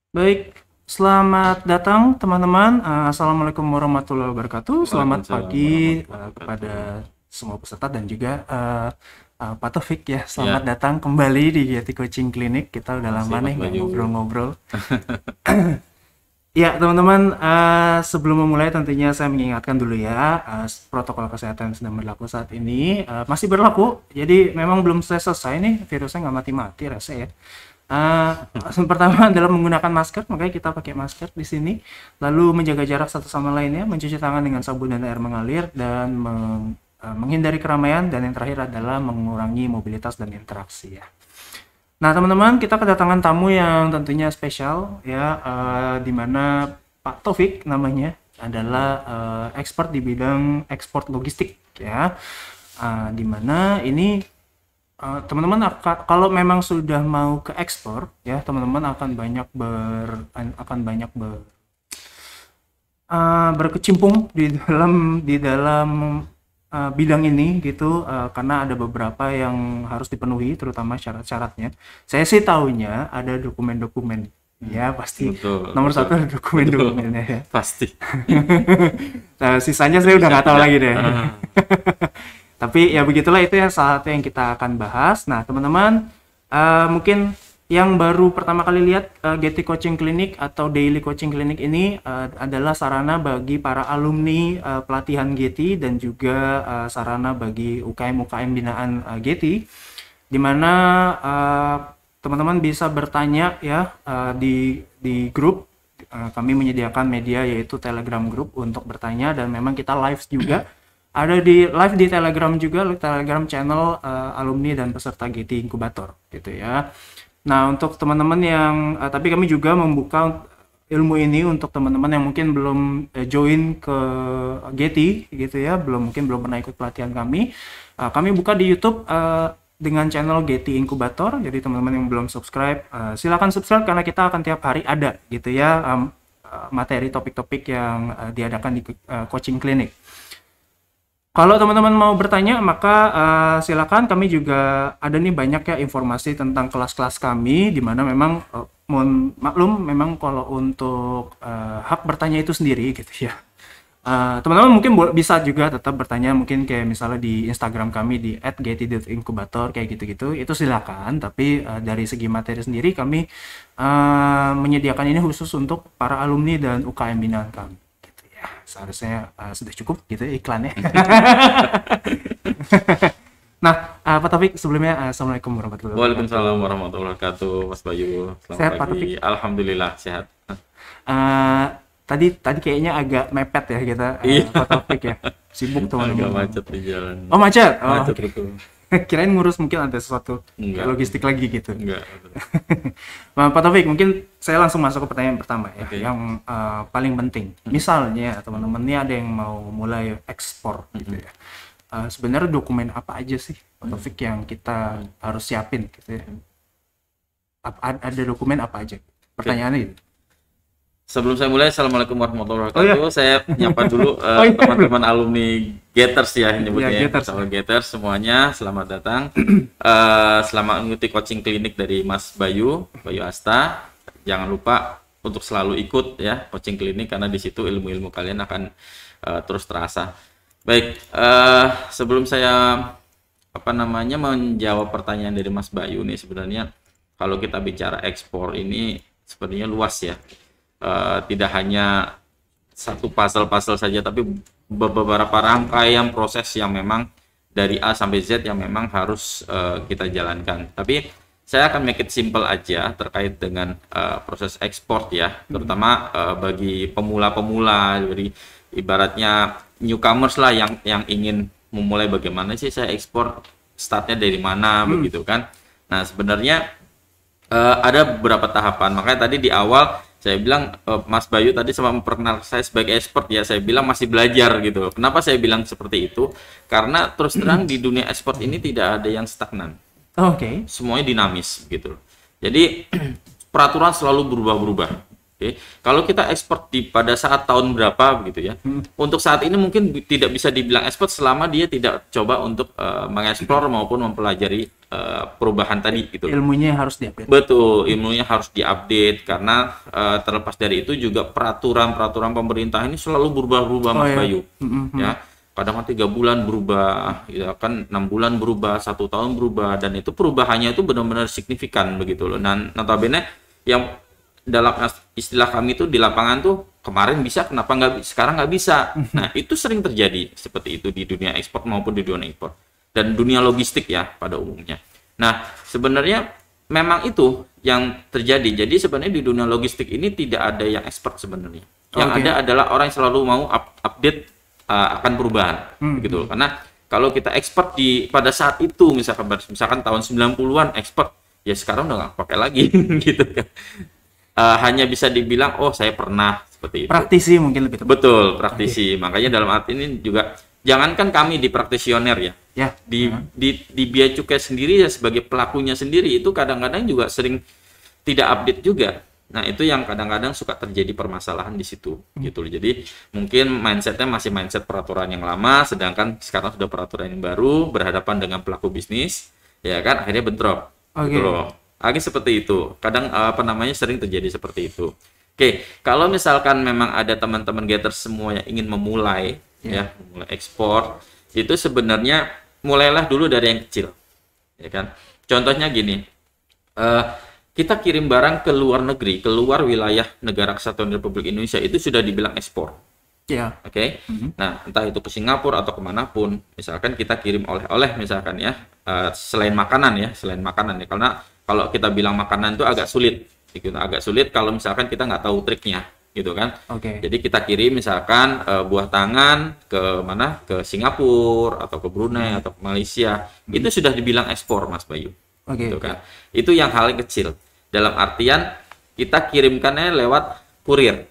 Baik, selamat datang teman-teman. Assalamualaikum warahmatullahi wabarakatuh. Selamat Waalaikumsalam pagi warahmatullahi wabarakatuh. kepada semua peserta dan juga Pak Taufik ya. Selamat Ya, datang kembali di Yeti Coaching Clinic. Kita udah lama makasih nih Mas nggak Bayu. ngobrol-ngobrol. Ya, teman-teman, sebelum memulai tentunya saya mengingatkan dulu ya, protokol kesehatan yang sedang berlaku saat ini masih berlaku. Jadi memang belum selesai nih, virusnya nggak mati-mati rasa ya. Eh, Pertama adalah menggunakan masker, makanya kita pakai masker di sini. Lalu menjaga jarak satu sama lainnya, mencuci tangan dengan sabun dan air mengalir, dan menghindari keramaian. Dan yang terakhir adalah mengurangi mobilitas dan interaksi ya. Nah, teman-teman, kita kedatangan tamu yang tentunya spesial ya, di mana Pak Taufik namanya adalah expert di bidang ekspor logistik ya. Di mana ini teman-teman kalau memang sudah mau ke ekspor ya, teman-teman berkecimpung di dalam bidang ini gitu, karena ada beberapa yang harus dipenuhi terutama syarat-syaratnya. Saya sih taunya ada dokumen-dokumen ya, pasti Betul, nomor betul, satu ada betul. dokumen-dokumennya ya. Pasti. Nah, sisanya saya Nggak udah bisa nggak tahu tidak. lagi deh. Tapi ya begitulah, itu yang salah satu yang kita akan bahas. Nah, teman-teman, mungkin yang baru pertama kali lihat Getty Coaching Clinic atau Daily Coaching Clinic ini adalah sarana bagi para alumni pelatihan Getty dan juga sarana bagi UKM-UKM binaan Getty, di mana teman-teman bisa bertanya ya di grup. Kami menyediakan media yaitu Telegram Group untuk bertanya, dan memang kita live juga. Ada di live di Telegram juga, Telegram channel alumni dan peserta GT Inkubator gitu ya. Nah, untuk teman-teman yang tapi kami juga membuka ilmu ini untuk teman-teman yang mungkin belum join ke GT gitu ya, mungkin belum pernah ikut pelatihan kami. Kami buka di YouTube dengan channel GT Inkubator. Jadi teman-teman yang belum subscribe, silakan subscribe karena kita akan tiap hari ada gitu ya, materi topik-topik yang diadakan di coaching clinic. Kalau teman-teman mau bertanya, maka silakan. Kami juga ada nih banyak ya informasi tentang kelas-kelas kami, di mana memang mohon maklum, memang kalau untuk hak bertanya itu sendiri gitu ya. Teman-teman mungkin bisa juga tetap bertanya, mungkin kayak misalnya di Instagram kami di @getty.incubator kayak gitu-gitu. Itu silakan. Tapi dari segi materi sendiri kami menyediakan ini khusus untuk para alumni dan UKM binaan kami. Gitu ya. Seharusnya sudah cukup gitu ya iklannya. Nah, Pak Taufik, sebelumnya Assalamualaikum warahmatullahi Waalaikumsalam wabarakatuh. warahmatullahi wabarakatuh, Mas Bayu. Selamat Sehat Pak Taufik? pagi. Alhamdulillah sehat. Eh, tadi kayaknya agak mepet ya kita, Iya, Pak Taufik ya. Sibuk agak teman-teman. macet di jalan. Oh, macet. Oh, Macet oke. betul. Kirain ngurus mungkin ada sesuatu kayak Enggak, logistik lagi gitu. enggak. Nah, Pak Taufik, mungkin saya langsung masuk ke pertanyaan pertama ya, Oke. yang paling penting. Misalnya teman-teman ini ada yang mau mulai ekspor gitu ya. Sebenarnya dokumen apa aja sih, Pak Taufik, yang kita harus siapin gitu ya? Ada dokumen apa aja? Oke. Pertanyaannya itu. Sebelum saya mulai, Assalamualaikum warahmatullahi Oh ya, wabarakatuh. Saya nyapa dulu oh iya, belum. teman-teman alumni Gaters ya Ya, nyebutnya ya. Getters. Sahabat Gaters semuanya, selamat datang. Selamat mengikuti coaching klinik dari Mas Bayu, Bayu Asta. Jangan lupa untuk selalu ikut ya coaching klinik karena di situ ilmu-ilmu kalian akan terus terasa. Baik, sebelum saya menjawab pertanyaan dari Mas Bayu nih, sebenarnya kalau kita bicara ekspor ini sebenarnya luas ya. Tidak hanya satu puzzle-puzzle saja, tapi beberapa rangkaian proses yang memang dari A sampai Z yang memang harus kita jalankan. Tapi saya akan make it simple aja terkait dengan proses ekspor ya, terutama bagi pemula-pemula, jadi ibaratnya newcomers lah yang ingin memulai bagaimana sih saya ekspor, startnya dari mana begitu kan. Nah, sebenarnya ada beberapa tahapan. Makanya tadi di awal saya bilang Mas Bayu tadi sempat memperkenalkan saya sebagai expert ya. Saya bilang masih belajar gitu. Kenapa saya bilang seperti itu? Karena terus terang di dunia ekspor ini tidak ada yang stagnan. Oke. Semuanya dinamis gitu. Jadi peraturan selalu berubah-berubah. Oke, kalau kita ekspor pada saat tahun berapa gitu ya, untuk saat ini mungkin tidak bisa dibilang ekspor selama dia tidak coba untuk mengeksplor maupun mempelajari perubahan tadi gitu. Ilmunya harus diupdate. Betul, ilmunya harus diupdate karena terlepas dari itu juga peraturan-peraturan pemerintah ini selalu berubah-ubah Mas Bayu. Ya, kadang 3 bulan berubah, ya kan 6 bulan berubah, 1 tahun berubah, dan itu perubahannya itu benar-benar signifikan begitu loh. Dan notabene yang dalam istilah kami itu di lapangan tuh kemarin bisa, kenapa sekarang nggak bisa. Nah, itu sering terjadi seperti itu di dunia ekspor maupun di dunia impor dan dunia logistik ya pada umumnya. Nah, sebenarnya memang itu yang terjadi. Jadi sebenarnya di dunia logistik ini tidak ada yang expert sebenarnya. Yang ada adalah orang yang selalu mau update akan perubahan gitu. Karena kalau kita expert pada saat itu misalkan tahun 90-an expert, ya sekarang udah nggak pakai lagi gitu kan. Hanya bisa dibilang oh saya pernah seperti itu. Praktisi mungkin lebih tepat. Betul, praktisi. Makanya dalam arti ini juga jangankan kami di praktisioner ya. Ya. Di Bea Cukai sendiri ya sebagai pelakunya sendiri itu kadang-kadang juga sering tidak update juga. Nah, itu yang kadang-kadang suka terjadi permasalahan di situ gitu loh. Jadi mungkin mindsetnya masih mindset peraturan yang lama, sedangkan sekarang sudah peraturan yang baru berhadapan dengan pelaku bisnis, ya kan akhirnya bentrok. Gitu loh. Lagi seperti itu. Kadang sering terjadi seperti itu. Oke, kalau misalkan memang ada teman-teman getters semua yang ingin memulai mulai ekspor, itu sebenarnya mulailah dulu dari yang kecil. Ya kan? Contohnya gini. Kita kirim barang ke luar negeri, ke luar wilayah negara Kesatuan Republik Indonesia itu sudah dibilang ekspor. Ya. Oke. Nah, entah itu ke Singapura atau kemanapun, misalkan kita kirim oleh-oleh misalkan ya, selain makanan ya, karena kalau kita bilang makanan itu agak sulit, gitu. Agak sulit kalau misalkan kita nggak tahu triknya, gitu kan. Jadi kita kirim misalkan buah tangan ke mana? Ke Singapura atau ke Brunei atau ke Malaysia, itu sudah dibilang ekspor, Mas Bayu. Gitu kan. Itu yang hal yang kecil. Dalam artian kita kirimkannya lewat kurir,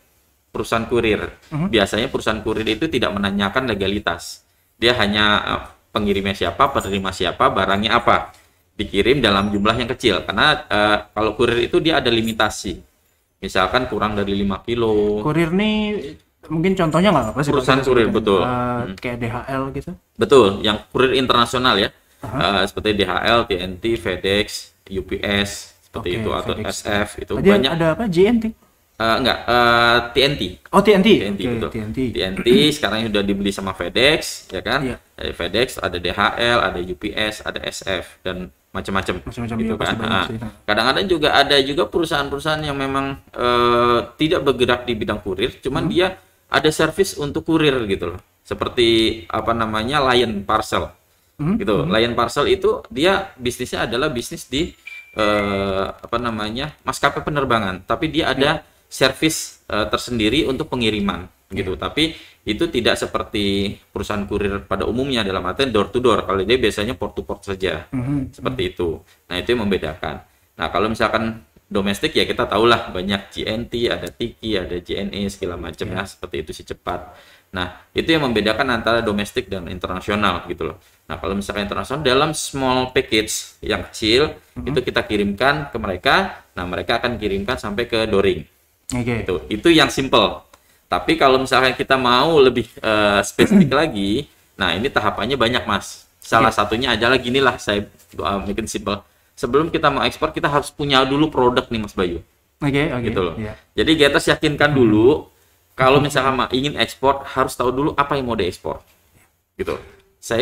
perusahaan kurir. Biasanya perusahaan kurir itu tidak menanyakan legalitas. Dia hanya pengirimnya siapa, penerima siapa, barangnya apa. Dikirim dalam jumlah yang kecil. Karena kalau kurir itu dia ada limitasi. Misalkan kurang dari 5 kilo. Kurir nih mungkin contohnya nggak apa sih? Perusahaan kurir, betul. Kayak DHL gitu? Betul, yang kurir internasional ya. Seperti DHL, TNT, FedEx, UPS, seperti itu, atau FedEx. SF, itu banyak. Ada apa? JNT? Enggak, TNT. Oh, TNT. Betul. TNT. Sekarang sudah dibeli sama FedEx, ya kan? Dari FedEx ada DHL, ada UPS, ada SF dan macam-macam gitu kan. Kadang-kadang juga ada perusahaan-perusahaan yang memang tidak bergerak di bidang kurir, cuman dia ada servis untuk kurir gitu loh. Seperti Lion Parcel. Gitu. Lion Parcel itu dia bisnisnya adalah bisnis di maskapai penerbangan, tapi dia ada servis tersendiri untuk pengiriman gitu. Tapi itu tidak seperti perusahaan kurir pada umumnya, dalam artian door to door. Kalau dia biasanya port to port saja. Seperti itu. Nah, itu yang membedakan. Nah, kalau misalkan domestik ya kita tahulah banyak GNT, ada Tiki, ada JNE segala macam ya, seperti itu si cepat. Nah, itu yang membedakan antara domestik dan internasional gitu loh. Nah, kalau misalkan internasional dalam small package yang kecil itu kita kirimkan ke mereka, nah mereka akan kirimkan sampai ke Doring. Itu yang simple. Tapi kalau misalkan kita mau lebih spesifik lagi, nah ini tahapannya banyak, Mas. Salah satunya adalah ginilah, saya bikin simple. Sebelum kita mau ekspor, kita harus punya dulu produk nih, Mas Bayu. Gitu loh. Jadi kita yakinkan dulu. Kalau misalkan ingin ekspor, harus tahu dulu apa yang mau diekspor. Gitu.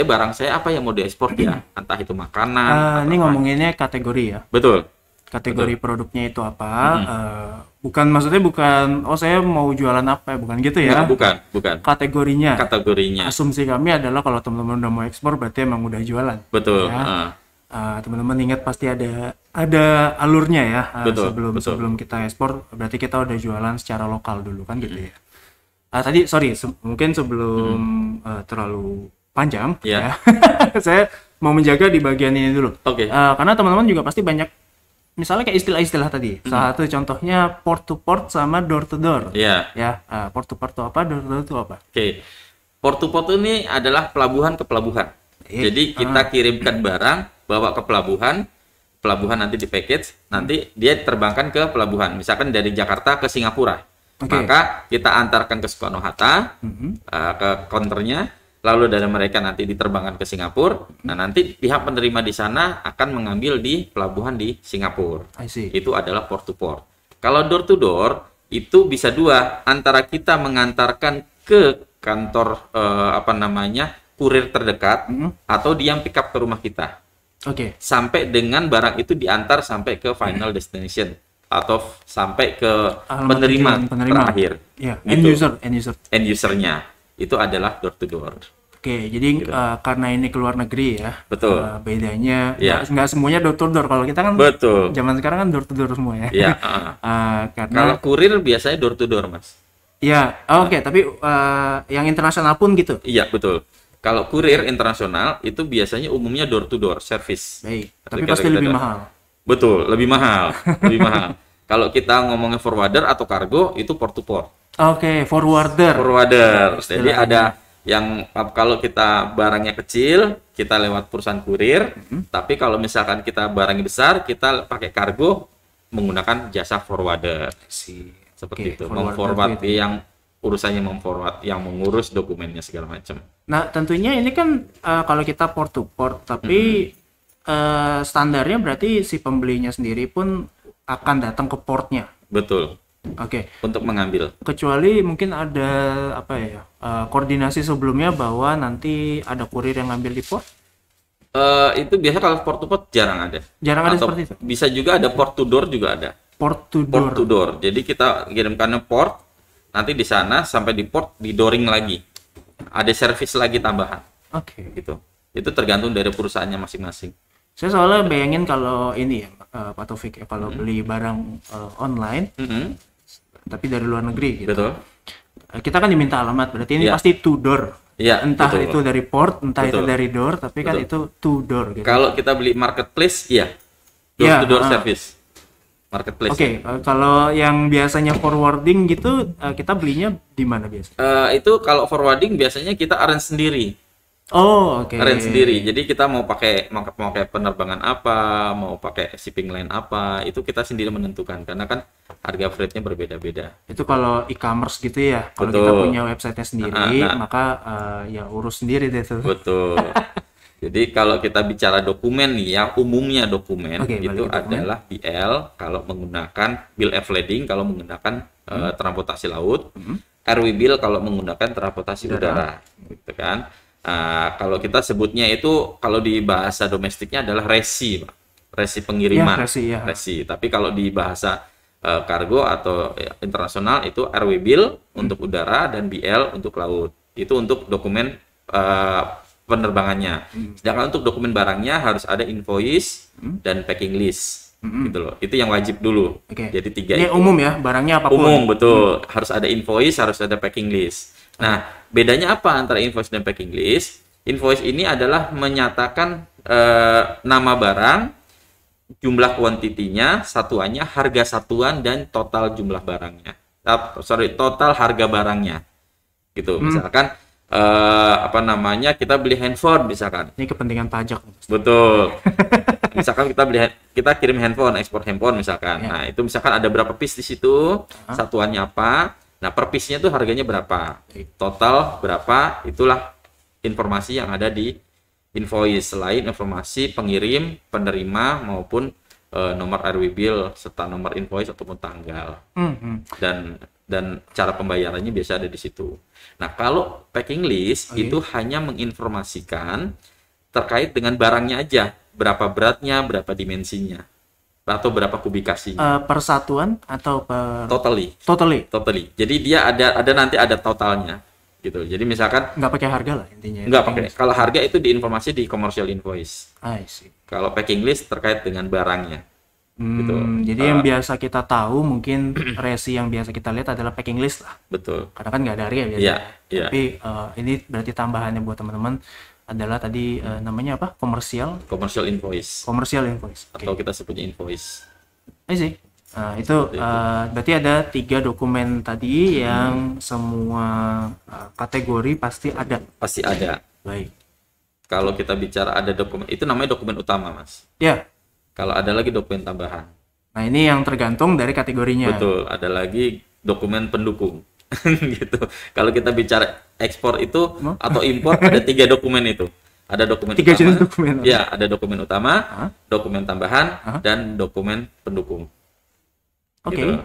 Barang saya apa yang mau diekspor ya? Entah itu makanan. Ini ngomonginnya kategori ya? Betul. Kategori produknya itu apa? Maksudnya bukan, saya mau jualan apa ya? Bukan gitu ya? Bukan. Kategorinya. Asumsi kami adalah kalau teman-teman udah mau ekspor, berarti emang udah jualan. Betul. Ya? Teman-teman ingat pasti ada alurnya ya. Sebelum kita ekspor, berarti kita udah jualan secara lokal dulu kan gitu ya. Tadi mungkin sebelum terlalu panjang ya. Saya mau menjaga di bagian ini dulu. Karena teman-teman juga pasti banyak misalnya kayak istilah-istilah tadi. Salah satu contohnya port to port sama door to door. Port to port itu apa, door to door itu apa? Port to port ini adalah pelabuhan ke pelabuhan. Jadi kita kirimkan barang, bawa ke pelabuhan pelabuhan nanti di package, nanti dia terbangkan ke pelabuhan, misalkan dari Jakarta ke Singapura. Maka kita antarkan ke Soekarno-Hatta, ke counternya, lalu dari mereka nanti diterbangkan ke Singapura. Nah, nanti pihak penerima di sana akan mengambil di pelabuhan di Singapura. Itu adalah port to port. Kalau door to door, itu bisa dua, antara kita mengantarkan ke kantor kurir terdekat, atau dia pick up ke rumah kita. Sampai dengan barang itu diantar sampai ke final destination atau sampai ke penerima terakhir. Gitu. End usernya itu adalah door to door. Jadi gitu. Karena ini ke luar negeri ya. Betul. Bedanya nggak semuanya door to door. Kalau kita kan zaman sekarang kan door to door semua ya. Karena kalau kurir biasanya door to door, Mas. Tapi yang internasional pun gitu. Iya, betul. Kalau kurir internasional itu biasanya umumnya door to door service. Baik. Tapi pasti lebih mahal. Betul, lebih mahal, lebih mahal. Kalau kita ngomongin forwarder atto kargo itu port to port. Forwarder. Jadi ada yang kalau kita barangnya kecil, kita lewat perusahaan kurir. Tapi kalau misalkan kita barangnya besar, kita pakai kargo menggunakan jasa forwarder. Seperti itu. Memforward yang urusannya memforward, yang mengurus dokumennya segala macam. Nah, tentunya ini kan kalau kita port to port, tapi standarnya berarti si pembelinya sendiri pun akan datang ke portnya. Betul. Untuk mengambil. Kecuali mungkin ada koordinasi sebelumnya bahwa nanti ada kurir yang ngambil di port. Itu biasa kalau port to port jarang ada. Jarang ada seperti itu. Bisa juga ada port to door juga ada. Port to door. Jadi kita kirimkan ke port, nanti di sana sampai di port di dooring lagi. Ada servis lagi tambahan. Gitu. Itu tergantung dari perusahaannya masing-masing. Saya soalnya bayangin kalau ini ya, Pak Taufik ya, kalau beli barang online, tapi dari luar negeri gitu. Betul. Kita kan diminta alamat, berarti ini pasti to door. Entah betul. Itu dari port, entah itu dari door, tapi kan itu to door. Gitu. Kalau kita beli marketplace, door to door service. Marketplace. Kalau yang biasanya forwarding gitu, kita belinya di mana biasanya? Itu kalau forwarding biasanya kita arrange sendiri. Arrange sendiri. Jadi kita mau pakai penerbangan apa, mau pakai shipping line apa, itu kita sendiri menentukan karena kan harga freight-nya berbeda-beda. Itu kalau e-commerce gitu ya. Kalau kita punya website-nya sendiri, maka urus sendiri deh tuh. Betul. Jadi kalau kita bicara dokumen nih, yang umumnya dokumen itu adalah BL kalau menggunakan bill of lading kalau menggunakan transportasi laut, RW bill kalau menggunakan transportasi udara, gitu kan. Kalau kita sebutnya itu kalau di bahasa domestiknya adalah resi pengiriman, resi. Tapi kalau di bahasa kargo atau internasional itu RW bill untuk udara dan BL untuk laut. Itu untuk dokumen penerbangannya. Sedangkan untuk dokumen barangnya harus ada invoice dan packing list. Gitu loh. Itu yang wajib dulu. Jadi 3 ini itu. Umum ya, barangnya apapun. Umum, betul. Harus ada invoice, harus ada packing list. Nah, bedanya apa antara invoice dan packing list? Invoice ini adalah menyatakan nama barang, jumlah kuantitinya, satuannya, harga satuan, dan total jumlah barangnya. Total harga barangnya. Gitu. Misalkan kita beli handphone misalkan. Ini kepentingan pajak. Betul. Misalkan kita kirim handphone, ekspor handphone misalkan. Nah, itu misalkan ada berapa piece di situ, satuannya apa. Nah, per piece-nya tuh harganya berapa? Total berapa? Itulah informasi yang ada di invoice, selain informasi pengirim, penerima maupun nomor RW bill serta nomor invoice ataupun tanggal. Dan cara pembayarannya biasa ada di situ. Nah, kalau packing list itu hanya menginformasikan terkait dengan barangnya aja, berapa beratnya, berapa dimensinya, atau berapa kubikasinya. Persatuan atau per totally. Jadi dia nanti ada totalnya gitu. Jadi misalkan nggak pakai harga lah intinya. Nggak pakai. Kalau harga itu diinformasi di commercial invoice. I see. Kalau packing list terkait dengan barangnya. Gitu. Jadi yang biasa kita tahu mungkin resi yang biasa kita lihat adalah packing list lah. Betul. Karena kan nggak ada harga biasanya. Tapi ini berarti tambahannya buat teman-teman adalah tadi namanya apa? Commercial invoice. Atau kita sebutnya invoice. I see. Nah, itu berarti ada 3 dokumen tadi yang semua kategori pasti ada. Pasti ada. Baik. Kalau kita bicara ada dokumen, itu namanya dokumen utama, Mas. Ya. Kalau ada lagi dokumen tambahan. Nah, ini yang tergantung dari kategorinya. Betul, ada lagi dokumen pendukung. Gitu. Kalau kita bicara ekspor itu atau impor ada 3 dokumen itu. Ada dokumen 3 utama. jenis dokumen. Ya, ada dokumen utama, Hah? dokumen tambahan, dan dokumen pendukung. Oke. Gitu.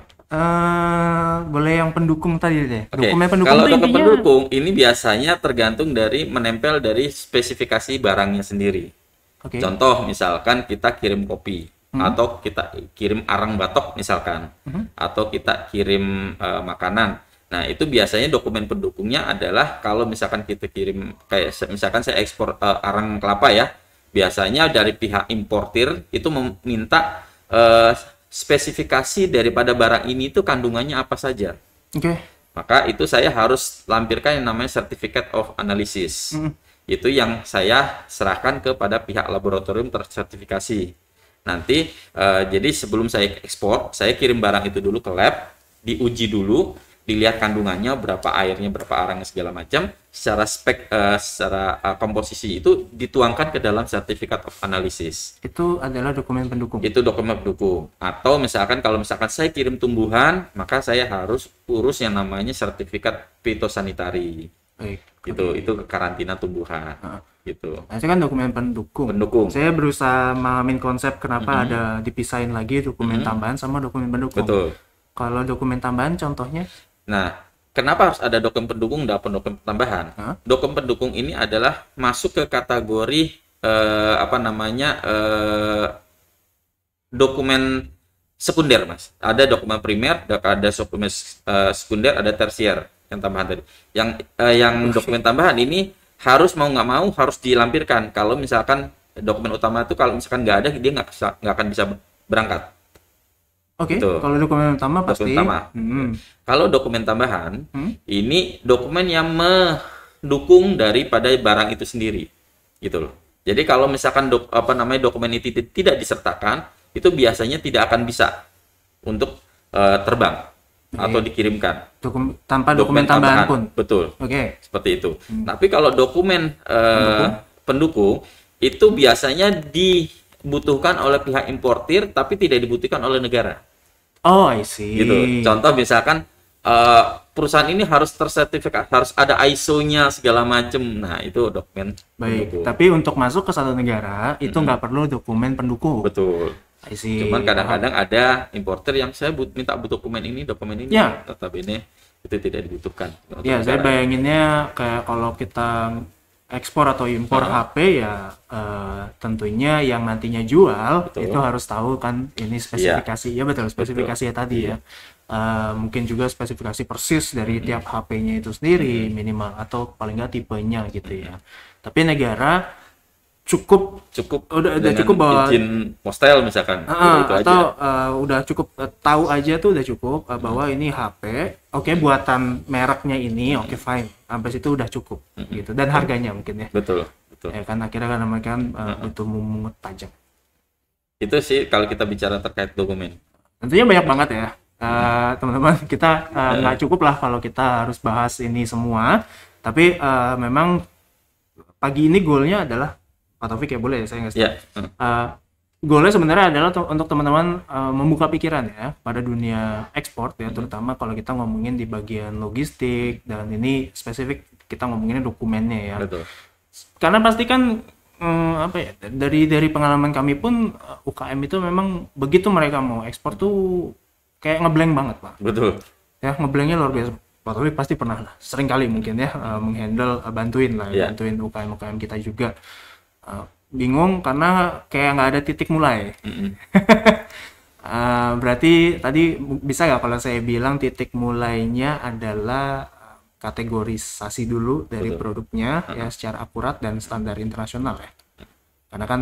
Boleh yang pendukung tadi deh. Oke. Dokumen pendukung Kalau tuh dokumen intinya pendukung ini biasanya tergantung dari menempel dari spesifikasi barangnya sendiri. oke. Contoh misalkan kita kirim kopi atau kita kirim arang batok misalkan, atau kita kirim makanan. Nah, itu biasanya dokumen pendukungnya adalah kalau misalkan kita kirim kayak misalkan saya ekspor arang kelapa ya, biasanya dari pihak importir itu meminta spesifikasi daripada barang ini itu kandungannya apa saja. Oke. Maka itu saya harus lampirkan yang namanya Certificate of Analysis. Itu yang saya serahkan kepada pihak laboratorium tersertifikasi. Nanti jadi sebelum saya ekspor, saya kirim barang itu dulu ke lab, diuji dulu, dilihat kandungannya, berapa airnya, berapa arangnya segala macam, secara secara komposisi itu dituangkan ke dalam Certificate of Analysis. Itu adalah dokumen pendukung. Itu dokumen pendukung. Atau misalkan kalau misalkan saya kirim tumbuhan, maka saya harus urus yang namanya sertifikat fitosanitari. Baik. Gitu, itu karantina tumbuhan. Gitu. Nah, itu kan dokumen pendukung. Pendukung. Saya berusaha memahamin konsep kenapa ada dipisahin lagi dokumen tambahan sama dokumen pendukung. Betul. Kalau dokumen tambahan contohnya? Nah, kenapa harus ada dokumen pendukung dan dokumen tambahan? Dokumen pendukung ini adalah masuk ke kategori dokumen sekunder, Mas. Ada dokumen primer, ada dokumen sekunder, ada tersier yang tambahan tadi. Yang dokumen tambahan ini harus mau nggak mau harus dilampirkan. Kalau misalkan dokumen utama itu kalau misalkan nggak ada, dia nggak akan bisa berangkat. Oke, Gitu. kalau dokumen utama pasti. Dokumen utama. Kalau dokumen tambahan, ini dokumen yang mendukung daripada barang itu sendiri, gitu loh. Jadi kalau misalkan dokumen itu tidak disertakan, itu biasanya tidak akan bisa untuk terbang atau dikirimkan. Tanpa dokumen tambahan pun. Betul. Oke. Seperti itu. Tapi kalau dokumen pendukung itu biasanya dibutuhkan oleh pihak importir, tapi tidak dibutuhkan oleh negara. Oh, I see. Gitu. Contoh misalkan perusahaan ini harus tersertifikat, harus ada ISO-nya segala macam. Nah, itu dokumen Baik, pendukung. tapi untuk masuk ke satu negara itu nggak perlu dokumen pendukung. Betul. I see. Cuman kadang-kadang ada importer yang saya minta dokumen ini, Ya. notabene itu tidak dibutuhkan. Ya, saya bayanginnya kayak kalau kita ekspor atau impor HP ya tentunya yang nantinya jual itu harus tahu kan ini spesifikasi. Ya betul, spesifikasinya tadi ya. Mungkin juga spesifikasi persis dari tiap HP-nya itu sendiri minimal atau paling nggak tipenya gitu ya. Tapi negara cukup udah cukup bahwa izin postel misalkan itu atau aja. udah cukup tahu aja tuh udah cukup bahwa ini HP oke, buatan mereknya ini oke, fine, sampai situ udah cukup gitu, dan harganya mungkin ya. Betul. Ya kan akhirnya kan mereka butuh memungut pajak. Itu sih kalau kita bicara terkait dokumen. Tentunya banyak banget ya teman-teman, kita nggak cukup lah kalau kita harus bahas ini semua, tapi memang pagi ini goalnya adalah Pak Taufik ya, boleh ya saya ngasih goalnya sebenarnya adalah untuk teman-teman membuka pikiran ya pada dunia ekspor ya, terutama kalau kita ngomongin di bagian logistik, dan ini spesifik kita ngomonginnya dokumennya ya. Betul. Karena pasti kan dari pengalaman kami pun UKM itu memang begitu mereka mau ekspor tuh kayak ngeblank banget Pak. Betul. Ya, ngeblanknya luar biasa. Pak Taufik pasti pernah lah, sering kali mungkin ya menghandle, bantuin UKM kita juga. Bingung karena kayak nggak ada titik mulai. Berarti tadi bisa nggak kalau saya bilang titik mulainya adalah kategorisasi dulu dari produknya ya secara akurat dan standar internasional ya. Karena kan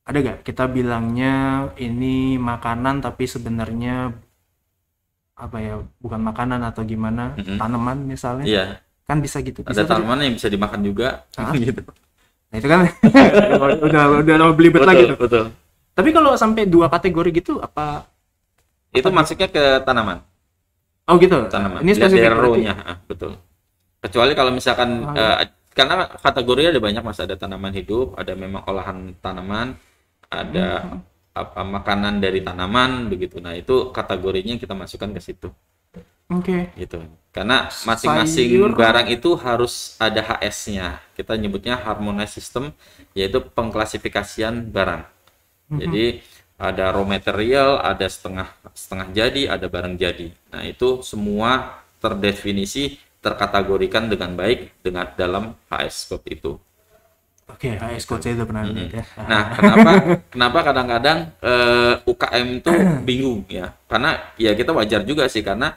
ada nggak kita bilangnya ini makanan tapi sebenarnya apa ya, bukan makanan atau gimana, tanaman misalnya. Iya. Kan bisa gitu. Ada tanaman yang bisa dimakan juga gitu. Nah itu kan udah belibet lagi tuh. Betul. Tapi kalau sampai 2 kategori gitu apa? Itu masuknya ke tanaman. Oh gitu. Tanaman. Ini spesifik RO-nya, betul. Kecuali kalau misalkan karena kategori ada banyak Mas, ada tanaman hidup, ada memang olahan tanaman, ada makanan dari tanaman begitu. Nah, itu kategorinya kita masukkan ke situ. Oke. Gitu. Karena masing-masing Sayur. barang itu harus ada HS-nya. Kita nyebutnya harmonized system, yaitu pengklasifikasian barang. Jadi ada raw material, ada setengah jadi, ada barang jadi. Nah, itu semua terdefinisi, terkategorikan dengan baik dengan dalam HS code itu. Oke, HS code saya itu pernah lihat ya. Nah, kenapa kadang-kadang UKM itu bingung ya? Karena ya kita wajar juga sih, karena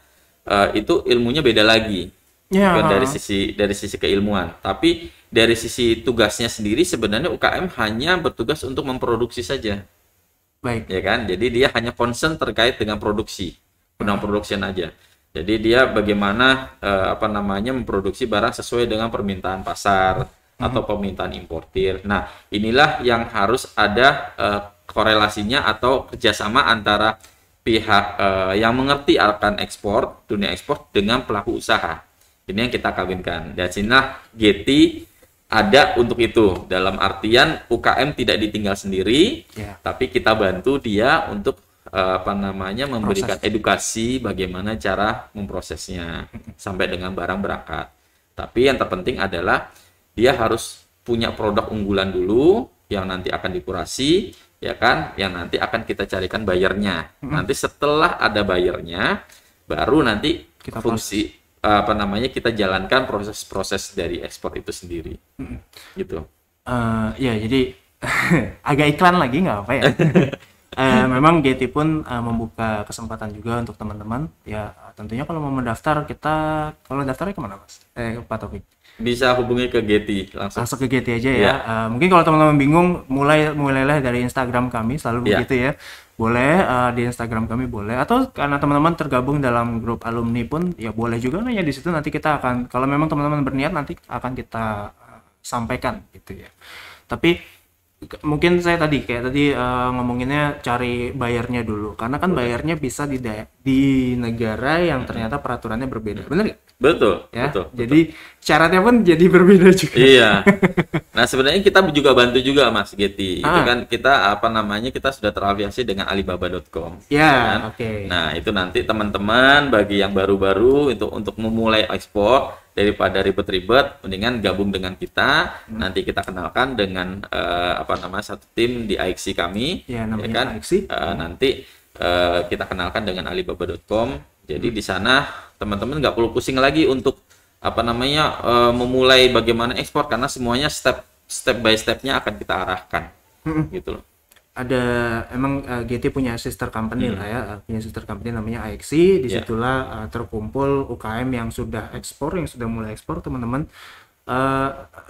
itu ilmunya beda lagi. Ya. Bukan dari sisi keilmuan, tapi dari sisi tugasnya sendiri sebenarnya UKM hanya bertugas untuk memproduksi saja. Baik. Ya kan? Jadi dia hanya concern terkait dengan produksi, production aja. Jadi dia bagaimana memproduksi barang sesuai dengan permintaan pasar atau permintaan importir. Nah, inilah yang harus ada korelasinya atau kerjasama antara pihak yang mengerti akan ekspor, dunia ekspor, dengan pelaku usaha. Ini yang kita kawinkan. Dan sinilah Getty ada untuk itu. Dalam artian UKM tidak ditinggal sendiri, tapi kita bantu dia untuk memberikan edukasi bagaimana cara memprosesnya sampai dengan barang berangkat. Tapi yang terpenting adalah dia harus punya produk unggulan dulu yang nanti akan dikurasi, ya kan, yang nanti akan kita carikan bayarnya. Nanti setelah ada bayarnya, baru nanti kita kita jalankan proses-proses dari ekspor itu sendiri. Gitu. Ya, jadi agak iklan lagi nggak apa ya. Memang Getty pun membuka kesempatan juga untuk teman-teman. Ya, tentunya kalau mau mendaftar, kalau daftarnya kemana, Mas? Pak Taufik? Bisa hubungi ke Getty langsung ke Getty aja ya. Mungkin kalau teman-teman bingung, mulailah dari Instagram kami, selalu begitu ya. Boleh di Instagram kami boleh, atau karena teman-teman tergabung dalam grup alumni pun ya boleh juga nanya di situ. Nanti kita akan, kalau memang teman-teman berniat, nanti akan kita sampaikan gitu ya. Tapi mungkin saya tadi ngomonginnya cari bayarnya dulu, karena kan bayarnya bisa di negara yang ternyata peraturannya berbeda, benar nggak? Betul, Ya, betul. Jadi syaratnya pun jadi berbeda juga. Iya. Nah, sebenarnya kita juga bantu juga, Mas Getty. Itu kan kita kita sudah terafiliasi dengan Alibaba.com. Ya, kan? Oke. Nah, itu nanti teman-teman bagi yang baru-baru untuk memulai ekspor, daripada ribet-ribet, mendingan gabung dengan kita. Nanti kita kenalkan dengan satu tim di AXI kami, ya kan? AXI. Nanti kita kenalkan dengan Alibaba.com. Jadi di sana teman-teman nggak perlu pusing lagi untuk memulai bagaimana ekspor, karena semuanya step by stepnya akan kita arahkan. Gitu loh. Ada Getty punya sister company lah ya, punya sister company namanya AXI. Disitulah terkumpul UKM yang sudah ekspor, yang sudah mulai ekspor, teman-teman.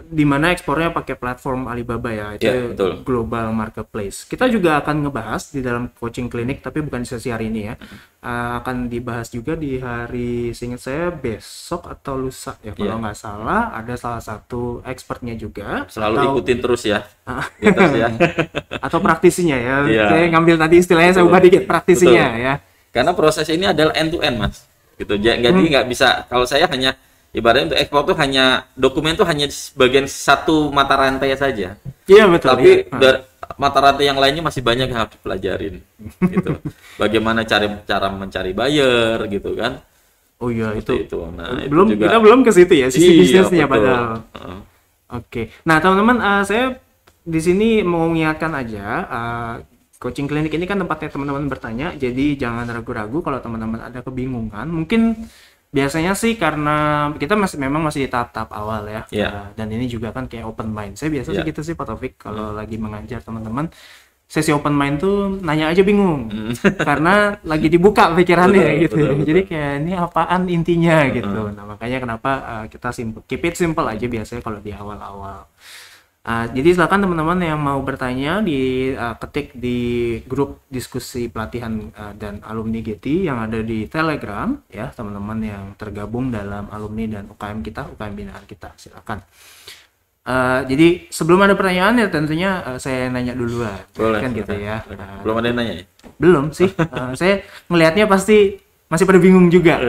Di mana ekspornya pakai platform Alibaba ya, itu global marketplace. Kita juga akan ngebahas di dalam coaching klinik, tapi bukan di sesi hari ini ya. Akan dibahas juga di hari, seingat saya besok atau lusa ya, kalau nggak salah. Ada salah satu expertnya juga. Selalu ikutin terus ya. Gitu ya. Atau praktisinya ya. Saya ngambil tadi istilahnya, saya ubah dikit, praktisinya ya. Karena proses ini adalah end to end, Mas. Gitu. Jadi nggak bisa, kalau saya hanya ibaratnya untuk ekspor tuh hanya dokumen tuh hanya bagian satu mata rantai saja. Iya, betul. Tapi dari mata rantai yang lainnya masih banyak yang harus dipelajarin. Gitu. Bagaimana cara mencari buyer gitu kan? Oh iya, itu. Nah, kita belum ke situ ya, sisi bisnisnya padahal. Oke. Nah, teman-teman, saya di sini mau mengingatkan aja, coaching klinik ini kan tempatnya teman-teman bertanya, jadi jangan ragu-ragu kalau teman-teman ada kebingungan. Mungkin biasanya sih karena kita memang masih di tahap-tahap awal ya. Dan ini juga kan kayak open mind. Saya biasa sih gitu sih, Pak Taufik, kalau lagi mengajar teman-teman, sesi open mind tuh nanya aja bingung. Karena lagi dibuka pikirannya gitu. Jadi kayak ini apaan intinya gitu. Nah, makanya kenapa kita keep it simple aja biasanya kalau di awal-awal. Jadi silakan teman-teman yang mau bertanya ketik di grup diskusi pelatihan dan alumni Getty yang ada di Telegram ya, teman-teman yang tergabung dalam alumni dan UKM binaan kita, silakan. Jadi sebelum ada pertanyaan ya tentunya saya nanya duluan. Boleh, kan gitu ya. Belum ada yang nanya ya? Belum sih. Saya ngelihatnya pasti masih pada bingung juga.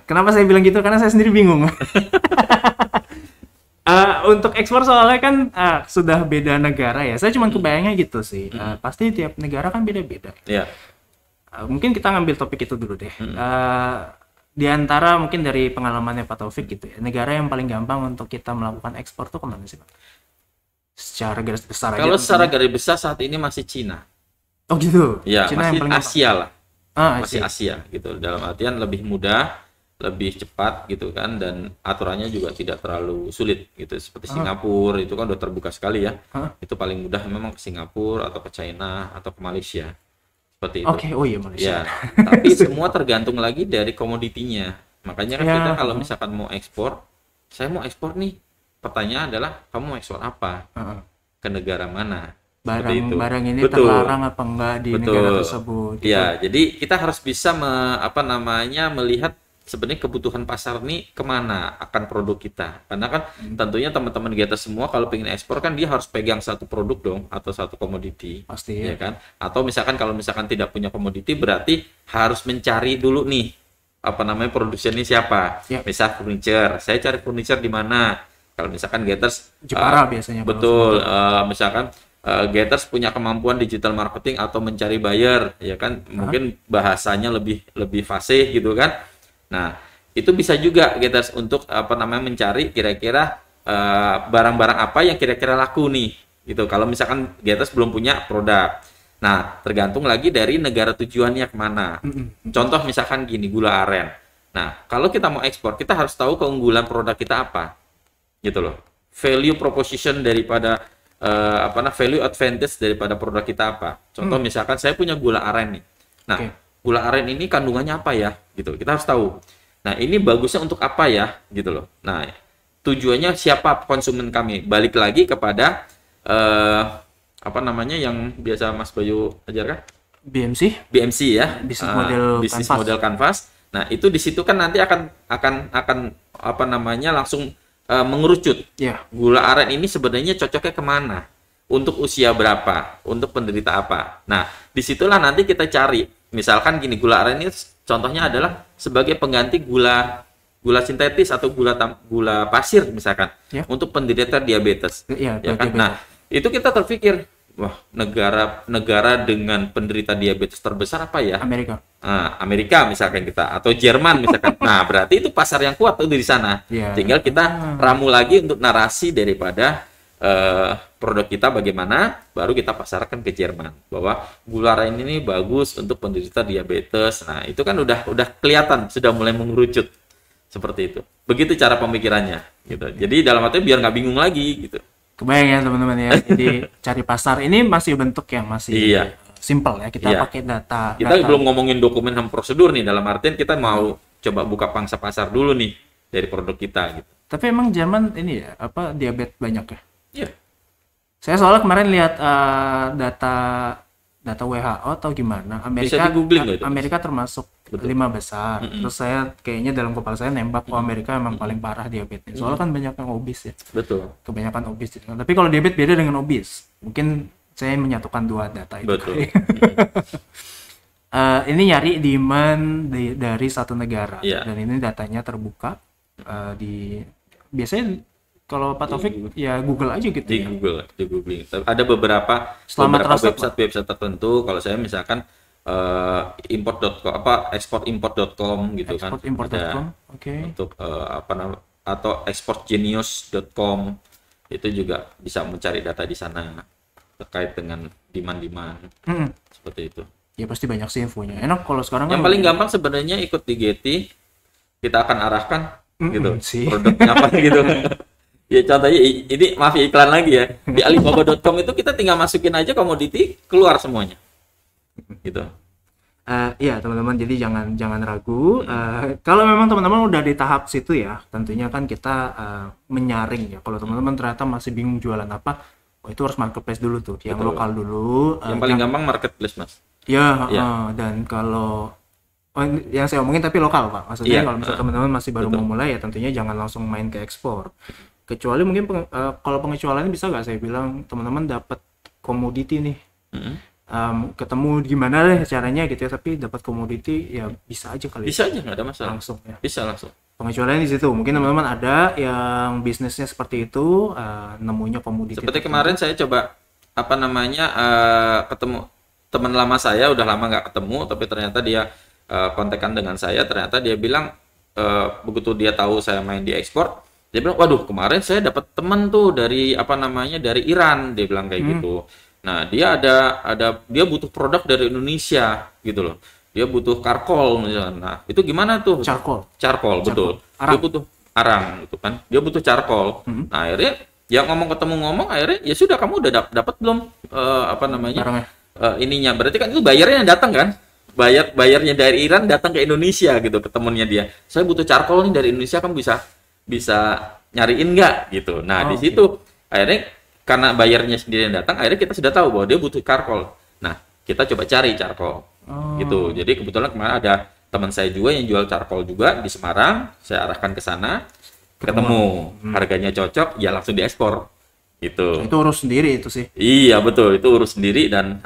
Kenapa saya bilang gitu? Karena saya sendiri bingung. Untuk ekspor soalnya kan sudah beda negara ya. Saya cuma kebayangnya gitu sih. Pasti tiap negara kan beda-beda. Iya. Mungkin kita ngambil topik itu dulu deh. Di antara mungkin dari pengalamannya Pak Taufik gitu ya, negara yang paling gampang untuk kita melakukan ekspor tuh kemana sih Pak? Secara garis besar aja. Kalau secara garis besar saat ini masih Cina. Oh gitu. Ya, Cina masih yang paling gampang. Asia lah. Masih Asia. Asia gitu. Dalam artian lebih mudah, lebih cepat gitu kan, dan aturannya juga tidak terlalu sulit gitu. Seperti Singapura itu kan udah terbuka sekali ya. Itu paling mudah memang ke Singapura atau ke China atau ke Malaysia. Seperti itu. Oke, oh iya Malaysia. Ya, tapi semua tergantung lagi dari komoditinya. Makanya kan Ya. kita kalau misalkan mau ekspor, saya mau ekspor nih. Pertanyaan adalah kamu mau ekspor apa? Ke negara mana? Seperti itu. Barang ini Betul. terlarang apa enggak di negara tersebut? Gitu. Iya, jadi kita harus bisa melihat sebenarnya kebutuhan pasar nih kemana akan produk kita. Karena kan tentunya teman-teman kita semua kalau pengen ekspor kan dia harus pegang satu produk dong atau satu komoditi. Pasti Ya kan? Atau misalkan kalau misalkan tidak punya komoditi berarti harus mencari dulu nih produsennya siapa. Ya. Misal furniture, saya cari furniture di mana. Kalau misalkan Getters Jepara biasanya. betul, misalkan Getters punya kemampuan digital marketing atau mencari buyer, ya kan? Mungkin bahasanya lebih fasih gitu kan. Nah, itu bisa juga Getters untuk mencari kira-kira barang-barang apa yang kira-kira laku nih, gitu. Kalau misalkan Getters belum punya produk. Nah, tergantung lagi dari negara tujuannya kemana. Contoh misalkan gini, gula aren. Nah, kalau kita mau ekspor, kita harus tahu keunggulan produk kita apa. Gitu loh. Value proposition daripada value advantage daripada produk kita apa. Contoh misalkan saya punya gula aren nih. Nah, gula aren ini kandungannya apa ya? Gitu. Kita harus tahu. Nah, ini bagusnya untuk apa ya? Gitu loh. Nah, tujuannya siapa konsumen kami? Balik lagi kepada yang biasa Mas Bayu ajarkan? BMC ya. Bisnis model Canvas. Nah, itu di situ kan nanti akan langsung mengerucut. Gula aren ini sebenarnya cocoknya kemana? Untuk usia berapa? Untuk penderita apa? Nah, disitulah nanti kita cari. Misalkan gini, gula aren ini contohnya adalah sebagai pengganti gula sintetis atau gula pasir misalkan untuk penderita diabetes. Ya kan? Nah, itu kita terpikir, wah, negara dengan penderita diabetes terbesar apa ya? Amerika misalkan kita, atau Jerman misalkan. Nah, berarti itu pasar yang kuat tuh di sana. Tinggal kita ramu lagi untuk narasi daripada produk kita bagaimana, baru kita pasarkan ke Jerman bahwa gula aren ini bagus untuk penderita diabetes. Nah, itu kan udah kelihatan, sudah mulai mengerucut seperti itu. Begitu cara pemikirannya gitu. Jadi dalam arti biar nggak bingung lagi gitu. Kebayang ya teman-teman ya. Jadi cari pasar ini masih bentuk yang masih simple ya. Kita pakai data. Kita belum ngomongin dokumen dan prosedur nih, dalam artian kita mau coba buka pangsa pasar dulu nih dari produk kita gitu. Tapi emang zaman ini ya, diabetes banyak ya? Iya. Saya soalnya kemarin lihat data WHO atau gimana. Amerika termasuk 5 besar. Terus saya kayaknya dalam kepala saya nembak Amerika emang paling parah diabetes. Soalnya kan banyak yang obes ya. Betul. Kebanyakan obes. Tapi kalau diabetes beda dengan obes. Mungkin saya menyatukan dua data itu. Betul. Ini nyari demand dari satu negara. Dan ini datanya terbuka biasanya kalau Pak Taufik ya Google aja gitu di Google. Ada beberapa website tertentu. Kalau saya misalkan exportimport.com gitu kan. Exportimport.com. Untuk atau exportgenius.com itu juga bisa mencari data di sana terkait dengan demand seperti itu. Ya pasti banyak sih infonya. Enak kalau sekarang yang kan paling gampang sebenarnya ikut di Getty, kita akan arahkan gitu sih. Produknya apa gitu. Ya contohnya ini maaf ya, iklan lagi ya. Di alibaba.com itu kita tinggal masukin aja komoditi, keluar semuanya. Gitu. Iya teman-teman, jadi jangan ragu. Kalau memang teman-teman udah di tahap situ ya, tentunya kan kita menyaring ya. Kalau teman-teman ternyata masih bingung jualan apa, itu harus marketplace dulu tuh, yang lokal dulu. Yang paling gampang marketplace, Mas. Dan kalau yang saya omongin tapi lokal Pak. Maksudnya kalau misalnya teman-teman masih baru mau mulai ya tentunya jangan langsung main ke ekspor. Kecuali mungkin kalau pengecualiannya bisa nggak saya bilang teman-teman dapat komoditi nih. ketemu gimana deh caranya gitu ya, tapi dapat komoditi ya bisa aja kali Bisa aja, nggak ada masalah. langsung ya. Bisa langsung. Pengecualian di situ mungkin teman-teman ada yang bisnisnya seperti itu, nemunya komoditi Seperti tertentu. kemarin saya coba ketemu teman lama saya, udah lama nggak ketemu, tapi ternyata dia kontekan dengan saya. Ternyata dia bilang begitu dia tahu saya main di ekspor, dia bilang, waduh kemarin saya dapat teman tuh dari dari Iran, dia bilang kayak gitu. Nah dia dia butuh produk dari Indonesia gitu loh. Dia butuh karkol misalnya. Nah itu gimana tuh? Charcoal, betul. Arang. Dia butuh arang gitu kan. Dia butuh charcoal. Nah akhirnya ya ngomong akhirnya ya sudah, kamu udah dapat belum Barangnya. ininya? Berarti kan itu bayarnya yang datang kan? Bayarnya dari Iran datang ke Indonesia gitu, ketemunya dia. Saya butuh charcoal nih dari Indonesia, kamu bisa nyariin nggak gitu. Nah di situ akhirnya karena bayarnya sendiri yang datang, akhirnya kita sudah tahu bahwa dia butuh charcoal. Nah kita coba cari charcoal. Gitu. Jadi kebetulan kemarin ada teman saya juga yang jual charcoal juga di Semarang, saya arahkan ke sana, ketemu, harganya cocok, ya langsung diekspor. Gitu. Itu urus sendiri itu sih. Iya betul, itu urus sendiri dan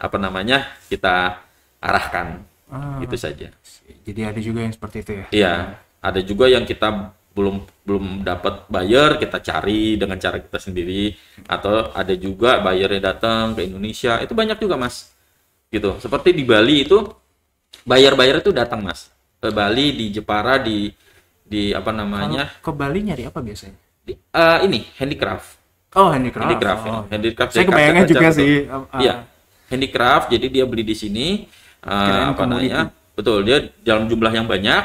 kita arahkan. Itu saja. Jadi ada juga yang seperti itu ya. Iya, ada juga yang kita belum dapat buyer, kita cari dengan cara kita sendiri, atau ada juga buyernya datang ke Indonesia, itu banyak juga Mas. Gitu. Seperti di Bali itu buyer itu datang Mas. Ke Bali, di Jepara, di Ke Bali nyari apa biasanya? ini handicraft. Oh, handicraft. Handicraft ya. Handicraft. Saya kebayangnya juga sih. Iya. Handicraft, jadi dia beli di sini betul, dia dalam jumlah yang banyak.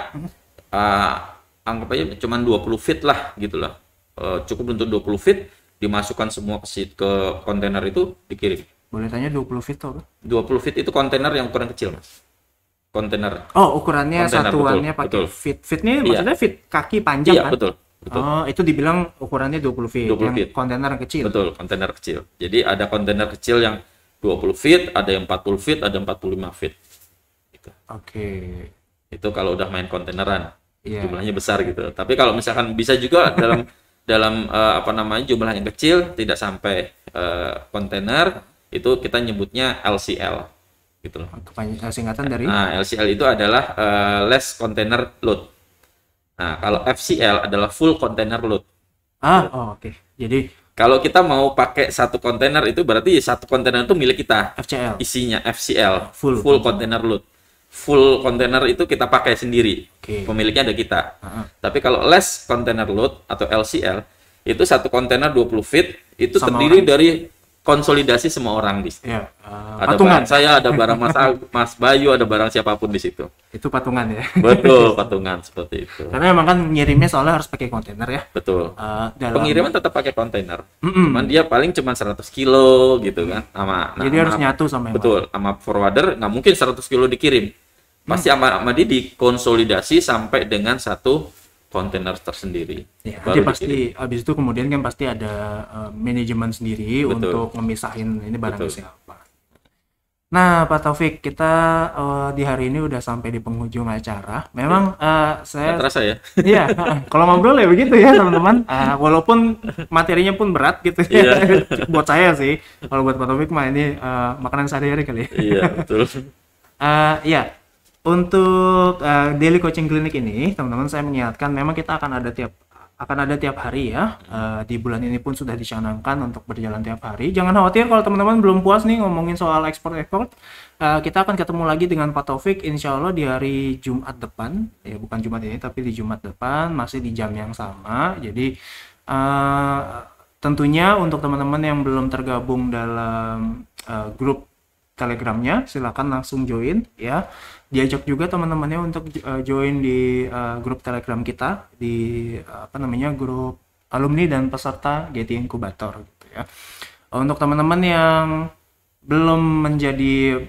Anggap aja cuma 20 feet lah gitu lah. Cukup untuk 20 feet, dimasukkan semua ke kontainer itu, dikirim. Boleh tanya 20 feet atau apa? 20 feet itu kontainer yang ukuran kecil Mas. Kontainer. Oh, ukurannya Kontainer, satuannya betul, pakai betul. feet. Feet ini maksudnya feet kaki panjang Iya, kan? betul. Oh, itu dibilang ukurannya 20 feet. 20 yang feet. kontainer yang kecil. Betul, kontainer kecil. Jadi ada kontainer kecil yang 20 feet, ada yang 40 feet, ada 45 feet. Gitu. Oke. Itu kalau udah main kontaineran. Iya. Jumlahnya besar gitu. Tapi kalau misalkan bisa juga dalam jumlah yang kecil, tidak sampai kontainer, itu kita nyebutnya LCL gitu loh. Singkatan dari? Nah, LCL itu adalah less container load. Nah, kalau FCL adalah full container load. Oke. Jadi Kalau kita mau pakai satu kontainer itu berarti satu kontainer itu milik kita. FCL. Isinya FCL, Full container load. Full kontainer itu kita pakai sendiri. Oke. Pemiliknya ada kita. Tapi kalau less container load atau LCL, itu satu kontainer 20 feet itu Sama terdiri orang. dari konsolidasi semua orang di situ. Ya, Ada patungan. barang saya, ada barang Mas Bayu, ada barang siapapun di situ. Itu patungan ya. Betul, patungan seperti itu. Karena emang kan ngirimnya soalnya harus pakai kontainer ya. Betul. Dalam Pengiriman tetap pakai kontainer. Cuman dia paling cuma 100 kilo gitu kan. Jadi harus nyatu sama yang betul, sama forwarder nggak mungkin 100 kilo dikirim. Pasti sama dia dikonsolidasi sampai dengan satu kontainer tersendiri. Ya, Baru nanti pasti dikirim. habis itu kemudian kan pasti ada manajemen sendiri Betul. untuk memisahin ini barang Betul. siapa. Nah, Pak Taufik, kita di hari ini udah sampai di penghujung acara. Memang Nggak saya terasa ya. iya, kalau ngobrol ya begitu ya teman-teman. Walaupun materinya pun berat gitu ya. Buat saya sih. Kalau buat Pak Taufik mah ini makanan sehari-hari kali ya. Iya, betul. Ya, untuk daily coaching clinic ini, teman-teman saya mengingatkan memang kita akan ada tiap hari ya. Di bulan ini pun sudah dicanangkan untuk berjalan tiap hari. Jangan khawatir kalau teman-teman belum puas nih ngomongin soal ekspor-ekspor. Kita akan ketemu lagi dengan Pak Taufik insya Allah di hari Jumat depan. Ya, bukan Jumat ini tapi di Jumat depan masih di jam yang sama. Jadi tentunya untuk teman-teman yang belum tergabung dalam grup Telegramnya, silakan langsung join ya. Diajak juga teman-temannya untuk join di grup Telegram kita di grup alumni dan peserta GT Inkubator gitu ya. Untuk teman-teman yang belum menjadi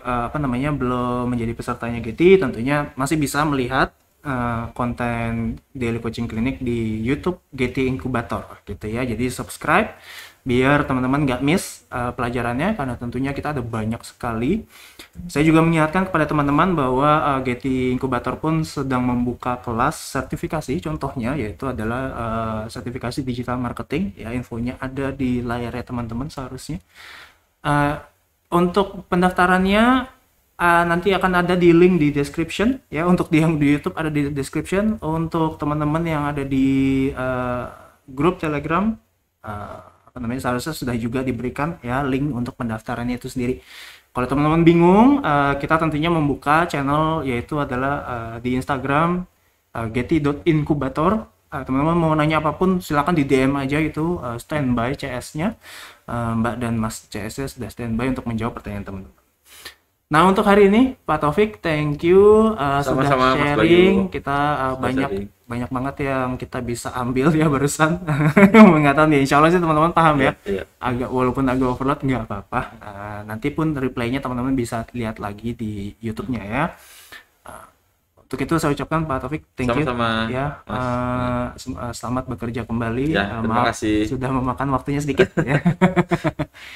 belum menjadi pesertanya GT, tentunya masih bisa melihat konten daily coaching clinic di YouTube GT Inkubator gitu ya. Jadi subscribe biar teman-teman nggak miss pelajarannya, karena tentunya kita ada banyak sekali. Saya juga mengingatkan kepada teman-teman bahwa GT Inkubator pun sedang membuka kelas sertifikasi, contohnya yaitu adalah sertifikasi digital marketing ya. Infonya ada di layarnya teman-teman seharusnya. Untuk pendaftarannya nanti akan ada di link di description ya. Untuk yang di YouTube ada di description. Untuk teman-teman yang ada di grup Telegram apa namanya seharusnya sudah juga diberikan ya link untuk pendaftarannya itu sendiri. Kalau teman-teman bingung, kita tentunya membuka channel yaitu adalah di Instagram getty.incubator. Teman-teman mau nanya apapun silakan di DM aja itu standby CS-nya. Mbak dan Mas CS-nya sudah standby untuk menjawab pertanyaan teman-teman. Nah, untuk hari ini Pak Taufik, thank you sudah Sama-sama, Mas sharing. Bayu. Kita Mas Adi. banyak banget yang kita bisa ambil ya barusan. Nggak tahu nih, insya Allah sih teman-teman paham ya. Iya. Walaupun agak overload nggak apa-apa. Nanti pun replaynya teman-teman bisa lihat lagi di YouTube-nya ya. Untuk itu saya ucapkan Pak Taufik, thank you Sama-sama, ya. Selamat bekerja kembali. Ya, terima Maaf kasih. sudah memakan waktunya sedikit ya.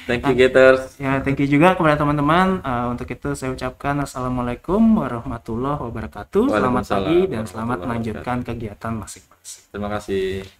Thank you, Gators. Ya, thank you juga kepada teman-teman. Untuk itu saya ucapkan Assalamualaikum warahmatullahi wabarakatuh. Selamat Waalaikumsalam pagi dan selamat warahmatullahi melanjutkan kegiatan masing-masing. Terima kasih.